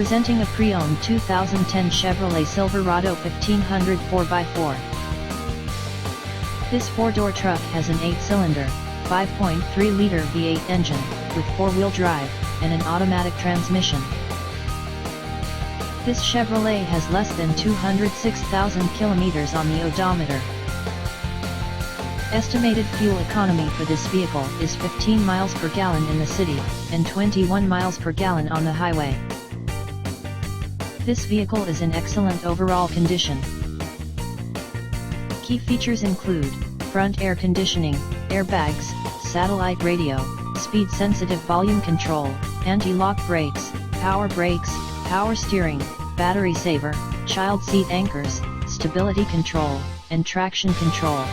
Presenting a pre-owned 2010 Chevrolet Silverado 1500 4x4. This four-door truck has an 8-cylinder, 5.3-liter V8 engine, with four-wheel drive, and an automatic transmission. This Chevrolet has less than 206,000 kilometers on the odometer. Estimated fuel economy for this vehicle is 15 miles per gallon in the city, and 21 miles per gallon on the highway. This vehicle is in excellent overall condition. Key features include front air conditioning, airbags, satellite radio, speed-sensitive volume control, anti-lock brakes, power steering, battery saver, child seat anchors, stability control, and traction control.